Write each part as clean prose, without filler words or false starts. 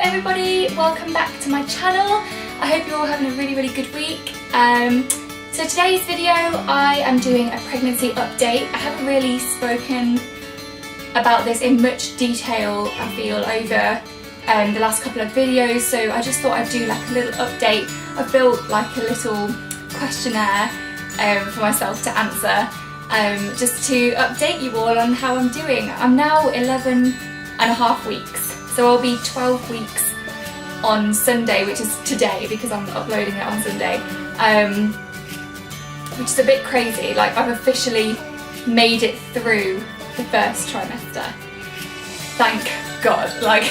everybody, welcome back to my channel. I hope you're all having a really good week. So today's video I am doing a pregnancy update. I haven't really spoken about this in much detail, I feel, over the last couple of videos, so I just thought I'd do like a little update. I've built like a little questionnaire for myself to answer, just to update you all on how I'm doing. I'm now 11.5 weeks, so I'll be 12 weeks on Sunday, which is today because I'm uploading it on Sunday, which is a bit crazy. Like, I've officially made it through the first trimester. Thank God. Like,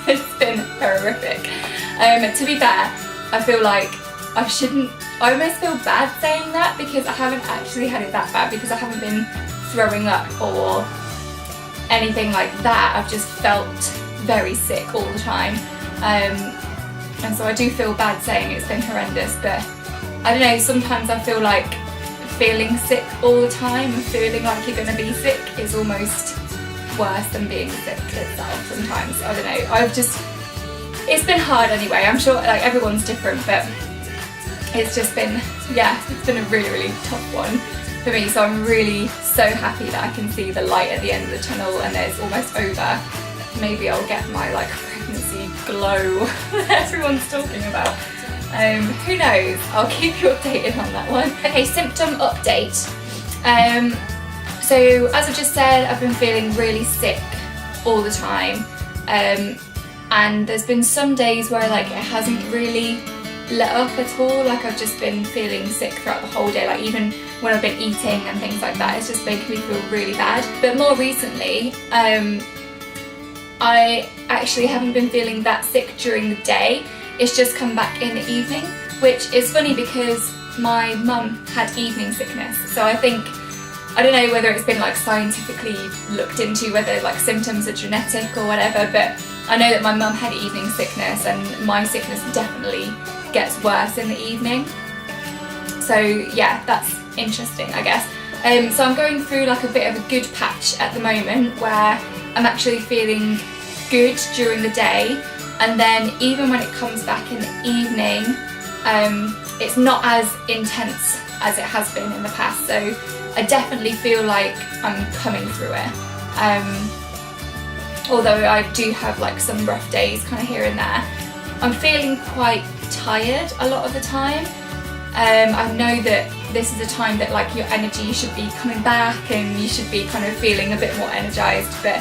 it's been horrific. To be fair, I feel like I almost feel bad saying that because I haven't actually had it that bad, because I haven't been throwing up or anything like that. I've just felt very sick all the time, and so I do feel bad saying it's been horrendous, but I don't know, sometimes I feel like feeling sick all the time and feeling like you're going to be sick is almost worse than being sick itself sometimes. I don't know, it's been hard anyway. I'm sure like everyone's different, but it's just been, yeah, it's been a really tough one for me, so I'm really so happy that I can see the light at the end of the tunnel and it's almost over. Maybe I'll get my like pregnancy glow that everyone's talking about. Who knows? I'll keep you updated on that one. Okay, symptom update. So as I just said, I've been feeling really sick all the time, and there's been some days where like it hasn't really let up at all. Like, I've just been feeling sick throughout the whole day, like even when I've been eating and things like that. It's just making me feel really bad. But more recently, I actually haven't been feeling that sick during the day. It's just come back in the evening, which is funny because my mum had evening sickness. So I don't know whether it's been like scientifically looked into, whether like symptoms are genetic or whatever, but I know that my mum had evening sickness and my sickness definitely gets worse in the evening. So yeah, that's interesting, I guess. So I'm going through like a bit of a good patch at the moment where I'm actually feeling good during the day, and then even when it comes back in the evening, it's not as intense as it has been in the past, so I definitely feel like I'm coming through it. Although I do have like some rough days kind of here and there. I'm feeling quite tired a lot of the time. I know that this is a time that like your energy should be coming back and you should be kind of feeling a bit more energized, but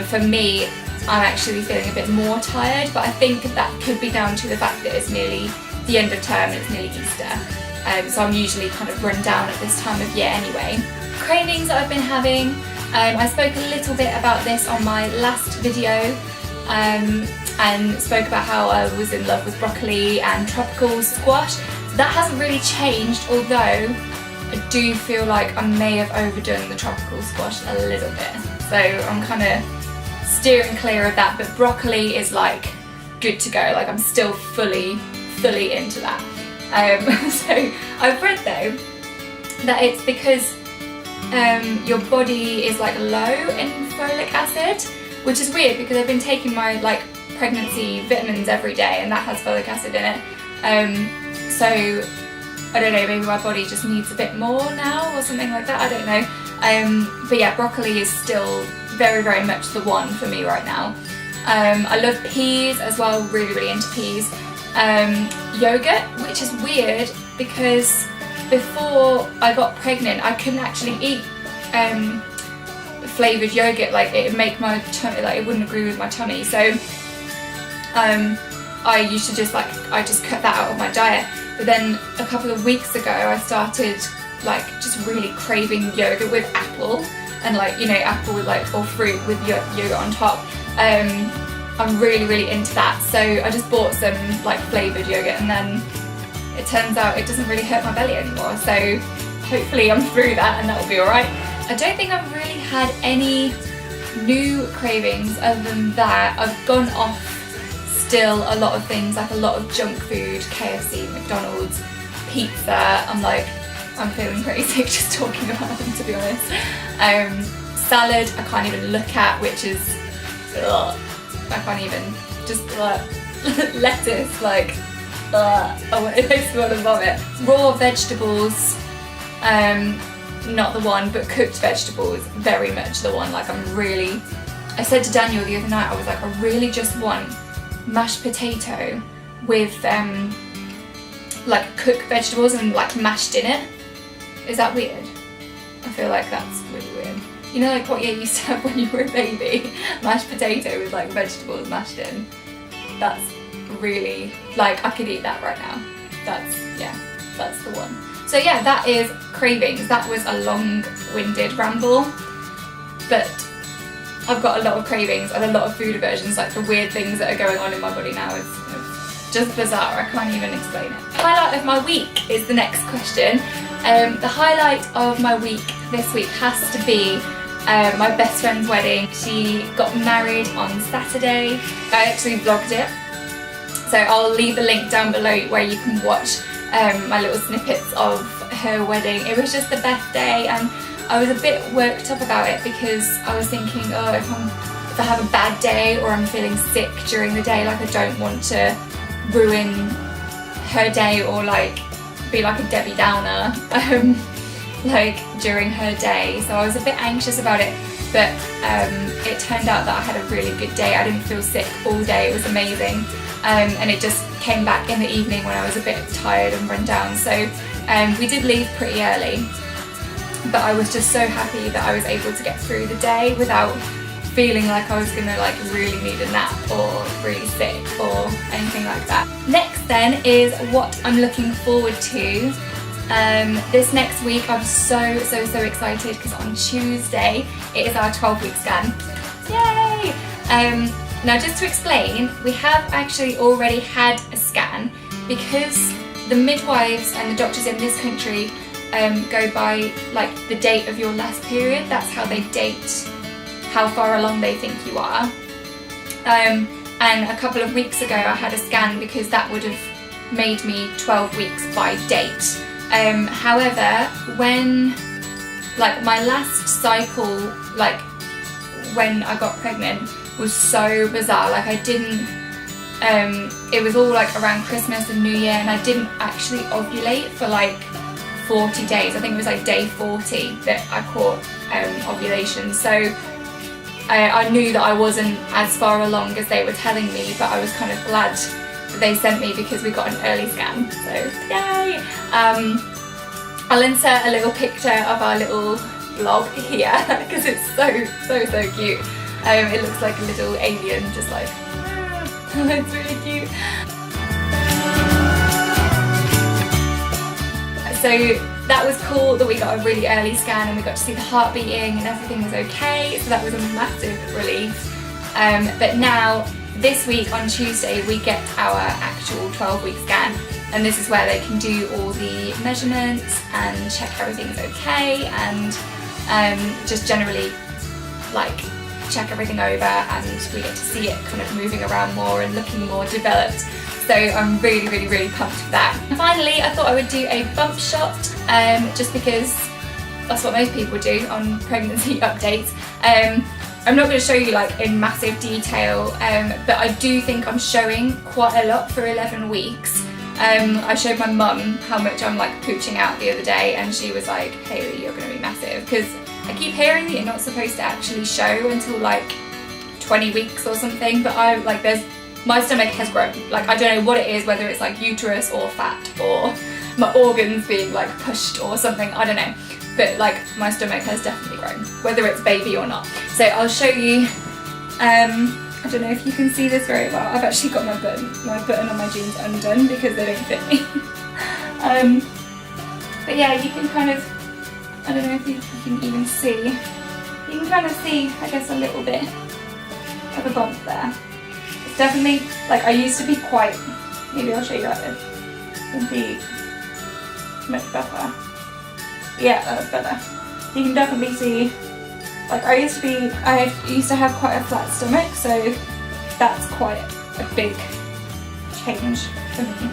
for me, I'm actually feeling a bit more tired, but I think that could be down to the fact that it's nearly the end of term and it's nearly Easter, so I'm usually kind of run down at this time of year anyway. Cravings that I've been having, I spoke a little bit about this on my last video, and spoke about how I was in love with broccoli and tropical squash. That hasn't really changed, although I do feel like I may have overdone the tropical squash a little bit, so I'm kind of steering clear of that, but broccoli is like good to go. Like, I'm still fully into that. So I've read though that it's because your body is like low in folic acid, which is weird because I've been taking my like pregnancy vitamins every day and that has folic acid in it. So I don't know, maybe my body just needs a bit more now or something like that, I don't know. But yeah, broccoli is still very much the one for me right now. I love peas as well, really into peas. Yogurt, which is weird because before I got pregnant I couldn't actually eat flavoured yogurt. Like, it would make my tummy, like it wouldn't agree with my tummy, so I used to just cut that out of my diet. But then a couple of weeks ago I started like just really craving yogurt with apple, and like, you know, apple with like, or fruit with yogurt on top. I'm really into that, so I just bought some like flavoured yogurt, and then it turns out it doesn't really hurt my belly anymore, so hopefully I'm through that and that'll be alright. I don't think I've really had any new cravings other than that. I've gone off still a lot of things, like a lot of junk food, KFC, McDonald's, pizza. I'm feeling pretty sick just talking about them, to be honest. Salad I can't even look at, which is, ugh, I can't even just lettuce, like it makes me want to vomit. Raw vegetables, not the one, but cooked vegetables, very much the one. Like I said to Daniel the other night, I was like, I really just want mashed potato with like cooked vegetables and like mashed in it. Is that weird? I feel like that's really weird. You know, like what you used to have when you were a baby? Mashed potato with like vegetables mashed in. That's really, like, I could eat that right now. That's the one. So yeah, that is cravings. That was a long-winded ramble, but I've got a lot of cravings and a lot of food aversions, like the weird things that are going on in my body now. It's just bizarre, I can't even explain it. Highlight of my week is the next question. The highlight of my week this week has to be my best friend's wedding. She got married on Saturday. I actually vlogged it, so I'll leave the link down below where you can watch my little snippets of her wedding. It was just the best day, and I was a bit worked up about it because I was thinking, oh, if I have a bad day or I'm feeling sick during the day, like I don't want to ruin her day or like be like a Debbie Downer like during her day. So I was a bit anxious about it, but it turned out that I had a really good day. I didn't feel sick all day. It was amazing. And it just came back in the evening when I was a bit tired and run down. So we did leave pretty early, but I was just so happy that I was able to get through the day without feeling like I was gonna like really need a nap or really sick or anything like that. Next then is what I'm looking forward to. This next week I'm so excited because on Tuesday it is our 12-week scan. Yay! Now just to explain, we have actually already had a scan because the midwives and the doctors in this country go by like the date of your last period. That's how they date how far along they think you are. And a couple of weeks ago I had a scan because that would have made me 12 weeks by date. However, when like my last cycle, like when I got pregnant, was so bizarre. Like I didn't, it was all like around Christmas and New Year, and I didn't actually ovulate for like 40 days. I think it was like day 40 that I caught ovulation. So I knew that I wasn't as far along as they were telling me, but I was kind of glad that they sent me because we got an early scan. So yay! I'll insert a little picture of our little vlog here because it's so cute. It looks like a little alien, just like, it's really cute. So that was cool that we got a really early scan and we got to see the heart beating and everything was okay, so that was a massive relief. But now, this week on Tuesday, we get our actual 12-week scan, and this is where they can do all the measurements and check everything's okay and just generally like check everything over, and we get to see it kind of moving around more and looking more developed. So I'm really pumped for that. And finally, I thought I would do a bump shot, just because that's what most people do on pregnancy updates. I'm not going to show you like in massive detail, but I do think I'm showing quite a lot for 11 weeks. I showed my mum how much I'm like pooching out the other day, and she was like, Hayley, you're going to be massive, because I keep hearing that you're not supposed to actually show until like 20 weeks or something, but I like my stomach has grown. Like I don't know what it is, whether it's like uterus or fat or my organs being like pushed or something, I don't know. But like my stomach has definitely grown, whether it's baby or not. So I'll show you, I don't know if you can see this very well. I've actually got my button on my jeans undone because they don't fit me. But yeah, you can kind of, I don't know if you can even see. You can kind of see, I guess, a little bit of a bump there. It's definitely, like I used to be quite, maybe I'll show you like this. It can be much better. Yeah, that's better. You can definitely see, like I used to have quite a flat stomach, so that's quite a big change for me.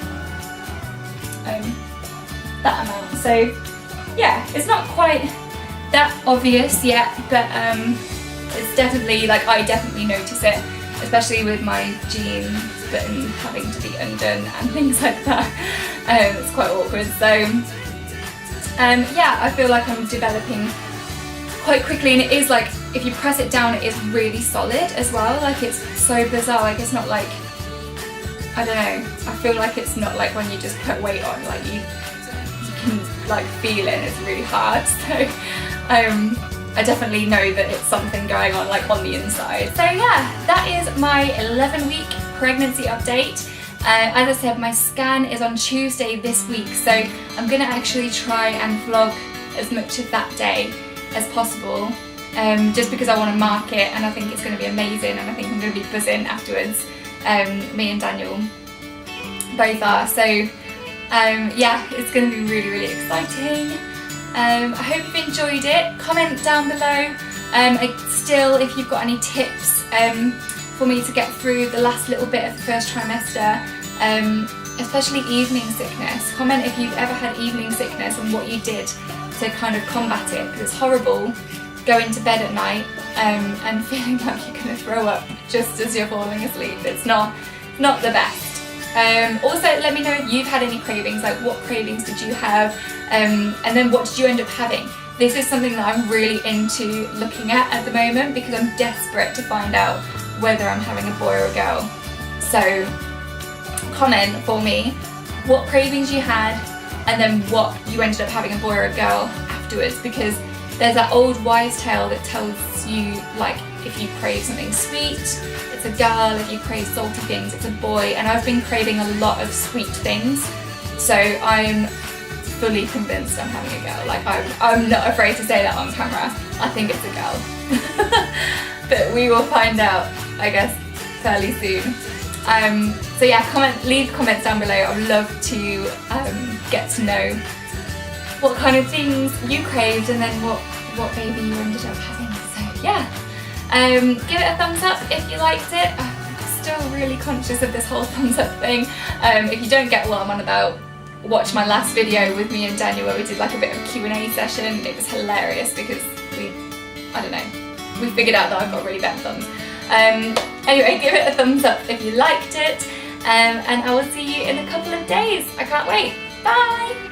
That amount. So yeah, it's not quite that obvious yet, but it's definitely, like I definitely notice it. especially with my jeans button having to be undone and things like that. It's quite awkward. So yeah, I feel like I'm developing quite quickly, and it is like, if you press it down, it is really solid as well. Like, it's so bizarre. Like, it's not like, I don't know, I feel like it's not like when you just put weight on, like you can like feel it and it's really hard. So I definitely know that it's something going on like on the inside. So yeah, that is my 11-week pregnancy update. As I said, my scan is on Tuesday this week, so I'm gonna actually try and vlog as much of that day as possible, just because I want to mark it, and I think it's going to be amazing, and I think I'm going to be buzzing afterwards. Me and Daniel both are, so yeah, it's going to be really, really exciting. I hope you've enjoyed it. Comment down below still if you've got any tips for me to get through the last little bit of the first trimester, especially evening sickness. Comment if you've ever had evening sickness and what you did to kind of combat it, because it's horrible going to bed at night and feeling like you're going to throw up just as you're falling asleep. It's not the best. Also, let me know if you've had any cravings, like what cravings did you have, and then what did you end up having. This is something that I'm really into looking at the moment, because I'm desperate to find out whether I'm having a boy or a girl. So comment for me what cravings you had, and then what you ended up having, a boy or a girl, afterwards, because there's that old wives' tale that tells you, like, if you crave something sweet, it's a girl, if you crave salty things, it's a boy, and I've been craving a lot of sweet things, so I'm fully convinced I'm having a girl. Like, I'm not afraid to say that on camera. I think it's a girl. But we will find out, I guess, fairly soon. So yeah, leave comments down below. I would love to get to know what kind of things you craved, and then what baby you ended up having. So yeah, give it a thumbs up if you liked it. I'm still really conscious of this whole thumbs up thing. If you don't get what I'm on about, watch my last video with me and Daniel where we did like a bit of a Q&A session. It was hilarious because we figured out that I've got really bad thumbs. Anyway, give it a thumbs up if you liked it, and I will see you in a couple of days. I can't wait. Bye!